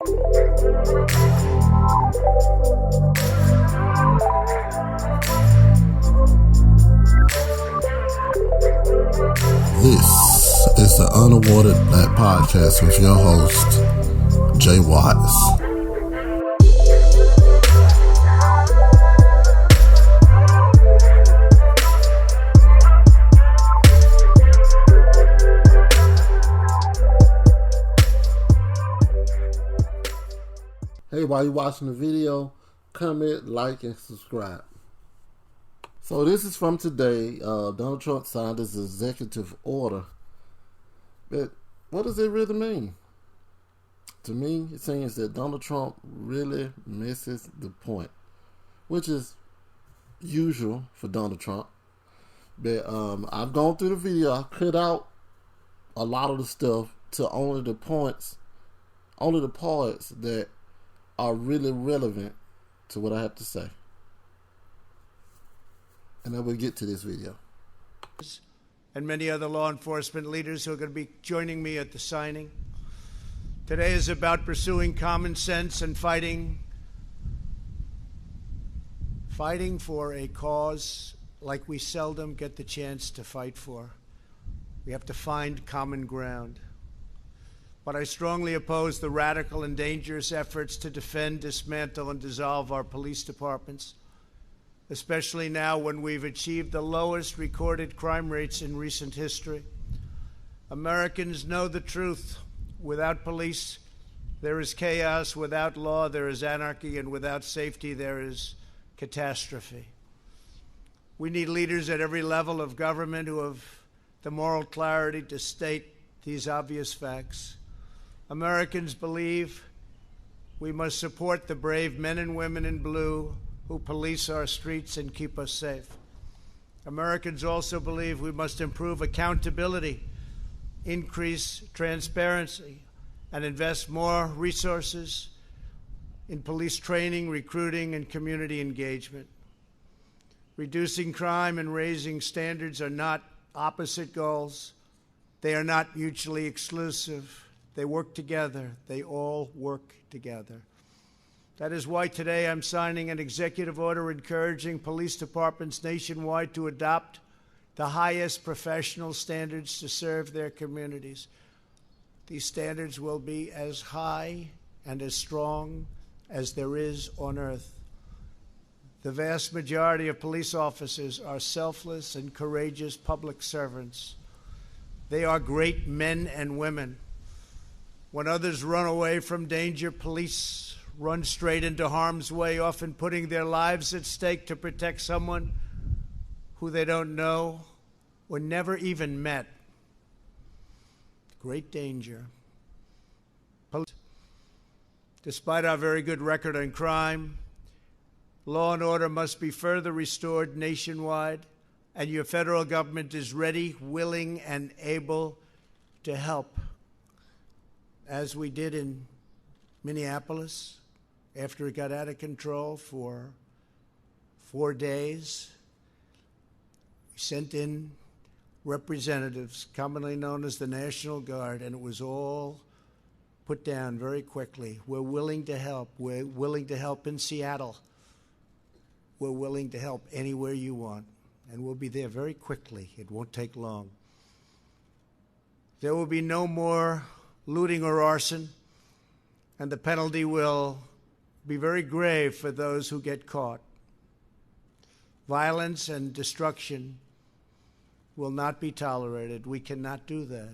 This is the Unawarded Black Podcast with your host, Jay Watts. Hey, while you're watching the video, comment, like, and subscribe. So this is from today. Donald Trump signed his executive order. But what does it really mean? To me, it seems that Donald Trump really misses the point, which is usual for Donald Trump. But I've gone through the video. I cut out a lot of the stuff to only the parts that are really relevant to what I have to say. And then we'll get to this video. And many other law enforcement leaders who are going to be joining me at the signing. Today is about pursuing common sense and fighting for a cause like we seldom get the chance to fight for. We have to find common ground. But I strongly oppose the radical and dangerous efforts to defend, dismantle, and dissolve our police departments, especially now when we've achieved the lowest recorded crime rates in recent history. Americans know the truth. Without police, there is chaos. Without law, there is anarchy. And without safety, there is catastrophe. We need leaders at every level of government who have the moral clarity to state these obvious facts. Americans believe we must support the brave men and women in blue who police our streets and keep us safe. Americans also believe we must improve accountability, increase transparency, and invest more resources in police training, recruiting, and community engagement. Reducing crime and raising standards are not opposite goals. They are not mutually exclusive. They work together. They all work together. That is why today I'm signing an executive order encouraging police departments nationwide to adopt the highest professional standards to serve their communities. These standards will be as high and as strong as there is on earth. The vast majority of police officers are selfless and courageous public servants. They are great men and women. When others run away from danger, police run straight into harm's way, often putting their lives at stake to protect someone who they don't know or never even met. Great danger. Despite our very good record on crime, law and order must be further restored nationwide, and your federal government is ready, willing, and able to help, as we did in Minneapolis. After it got out of control for 4 days, we sent in representatives, commonly known as the National Guard, and it was all put down very quickly. We're willing to help. We're willing to help in Seattle. We're willing to help anywhere you want, and we'll be there very quickly. It won't take long. There will be no more looting or arson, and the penalty will be very grave for those who get caught. Violence and destruction will not be tolerated. We cannot do that.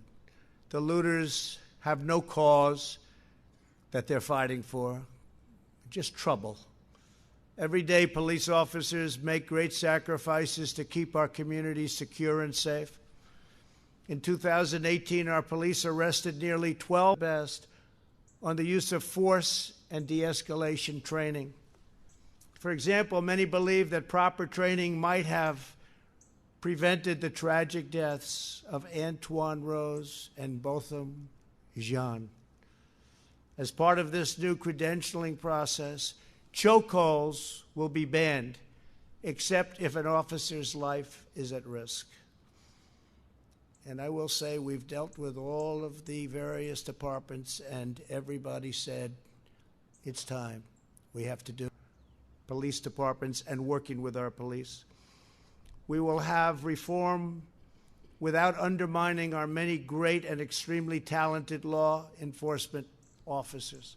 The looters have no cause that they're fighting for, just trouble. Every day, police officers make great sacrifices to keep our communities secure and safe. In 2018, our police arrested nearly 12 best on the use of force and de-escalation training. For example, many believe that proper training might have prevented the tragic deaths of Antoine Rose and Botham Jean. As part of this new credentialing process, chokeholds will be banned, except if an officer's life is at risk. And I will say we've dealt with all of the various departments, and everybody said It's time. We have to do police departments and working with our police. We will have reform without undermining our many great and extremely talented law enforcement officers.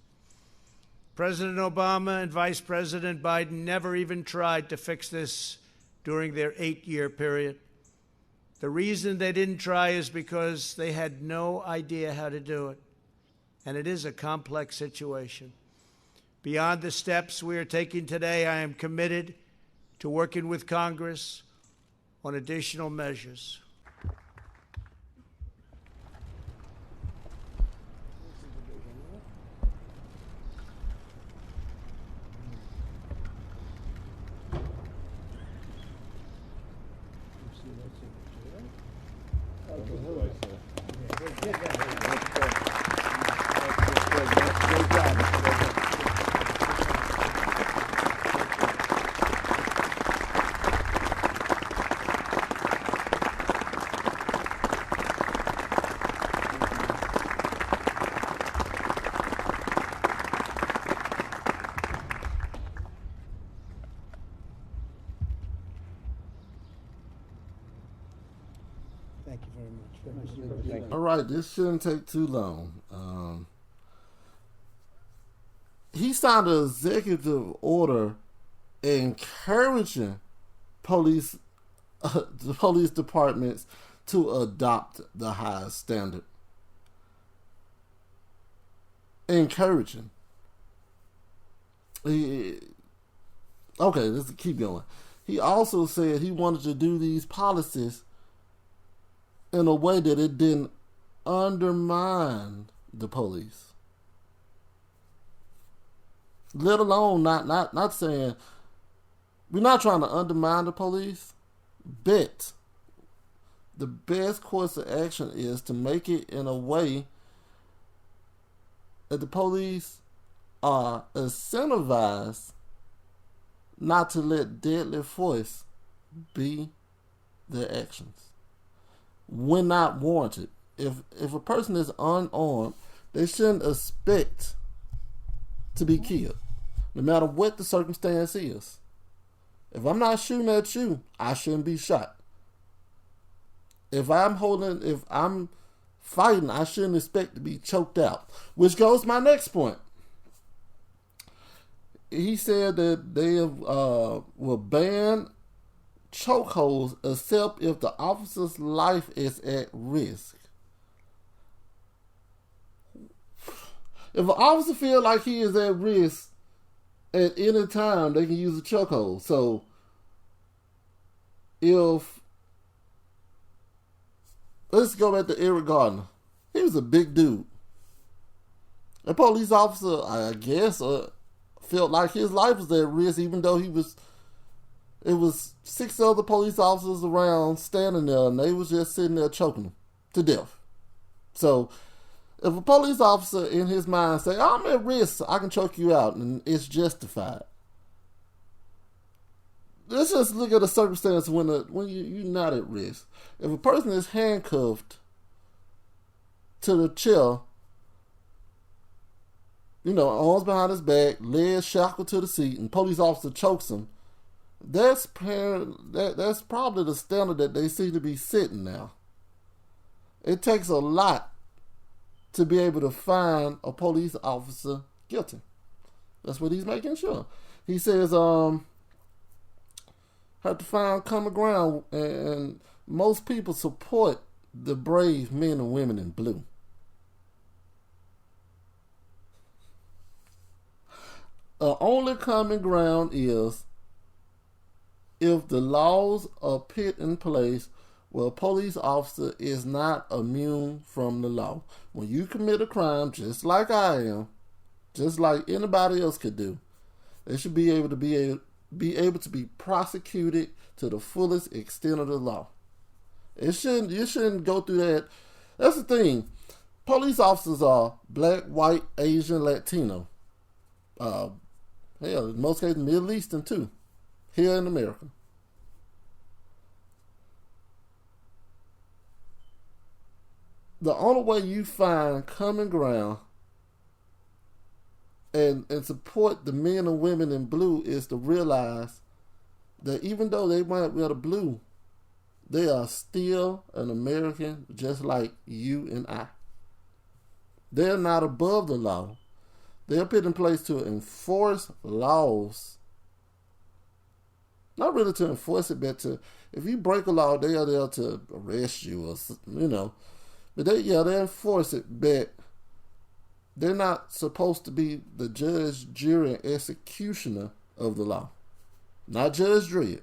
President Obama and Vice President Biden never even tried to fix this during their 8-year period. The reason they didn't try is because they had no idea how to do it. And it is a complex situation. Beyond the steps we are taking today, I am committed to working with Congress on additional measures. Thank you very much. All right, this shouldn't take too long. He signed an executive order encouraging the police departments to adopt the highest standard. Encouraging. Okay, let's keep going. He also said he wanted to do these policies in a way that it didn't undermine the police. Let alone not saying we're not trying to undermine the police, but the best course of action is to make it in a way that the police are incentivized not to let deadly force be their actions when not warranted. If a person is unarmed, they shouldn't expect to be killed, no matter what the circumstance is. If I'm not shooting at you, I shouldn't be shot. If I'm fighting, I shouldn't expect to be choked out. Which goes to my next point. He said that they will ban chokeholds except if the officer's life is at risk. If an officer feels like he is at risk at any time, they can use a chokehold. So let's go back to Eric Gardner. He was a big dude. A police officer, I guess, felt like his life was at risk, even though it was 6 other police officers around standing there, and they was just sitting there choking him to death. So if a police officer in his mind say, I'm at risk, I can choke you out, and it's justified. Let's just look at the circumstance when you're not at risk. If a person is handcuffed to the chair, arms behind his back, legs shackled to the seat, and police officer chokes him, that's probably the standard that they seem to be setting now. It takes a lot to be able to find a police officer guilty. That's what he's making sure. He says, have to find common ground, and most people support the brave men and women in blue. The only common ground is if the laws are put in place where a police officer is not immune from the law. When you commit a crime, just like I am, just like anybody else could do, they should be able to be prosecuted to the fullest extent of the law. You shouldn't go through that. That's the thing. Police officers are black, white, Asian, Latino. Hell, in most cases, Middle Eastern too, here in America. The only way you find common ground and support the men and women in blue is to realize that even though they might wear the blue, they are still an American just like you and I. They're not above the law. They're put in place to enforce laws. Not really to enforce it, but to, if you break a law, they are there to arrest you or, But they enforce it, but they're not supposed to be the judge, jury, and executioner of the law. Not Judge Dredd.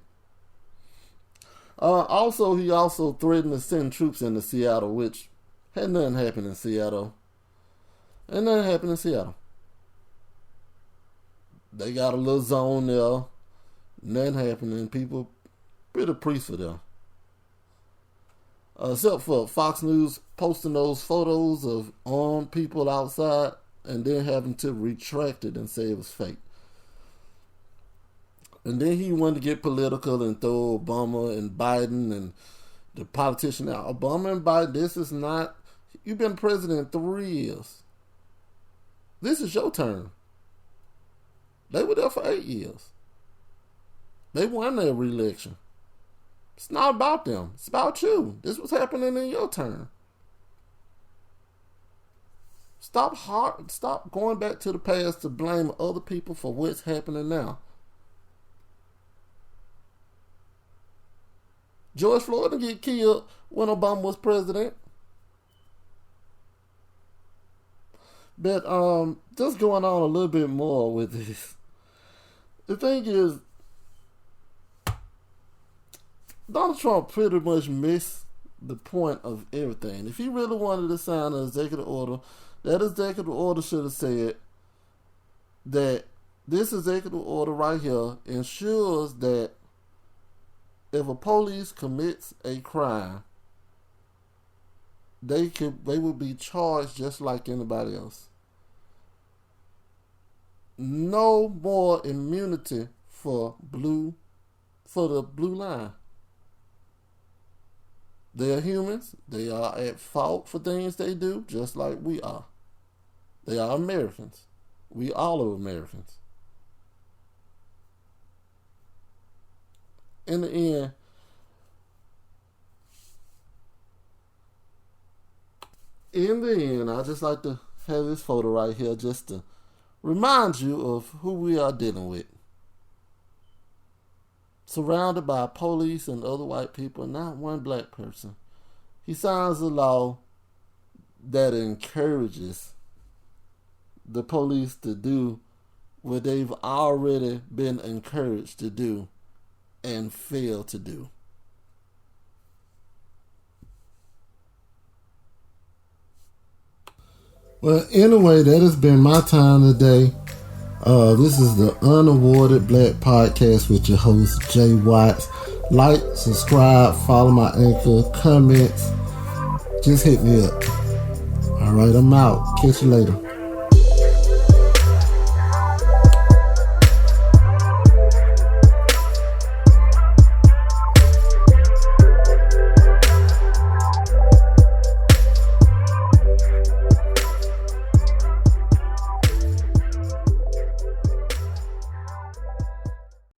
Also, he also threatened to send troops into Seattle, which had nothing happen in Seattle. And nothing happened in Seattle. They got a little zone there. Nothing happening. People pretty peaceful there. Except for Fox News posting those photos of armed people outside and then having to retract it and say it was fake. And then he wanted to get political and throw Obama and Biden and the politician out. Obama and Biden, this is not... You've been president 3 years. This is your turn. They were there for 8 years. They won their re-election. It's not about them. It's about you. This was happening in your turn. Stop going back to the past to blame other people for what's happening now. George Floyd didn't get killed when Obama was president. But just going on a little bit more with this. The thing is, Donald Trump pretty much missed the point of everything. If he really wanted to sign an executive order, that executive order should have said that this executive order right here ensures that if a police commits a crime, they would be charged just like anybody else. No more immunity for the blue line. They are humans. They are at fault for things they do, just like we are. They are Americans. We all are Americans. In the end, I just like to have this photo right here just to remind you of who we are dealing with. Surrounded by police and other white people, not one black person. He signs a law that encourages the police to do what they've already been encouraged to do and fail to do. Well, anyway, that has been my time today. This is the Unawarded Black Podcast with your host, Jay Watts. Like, subscribe, follow my anchor, comments. Just hit me up. All right, I'm out. Catch you later.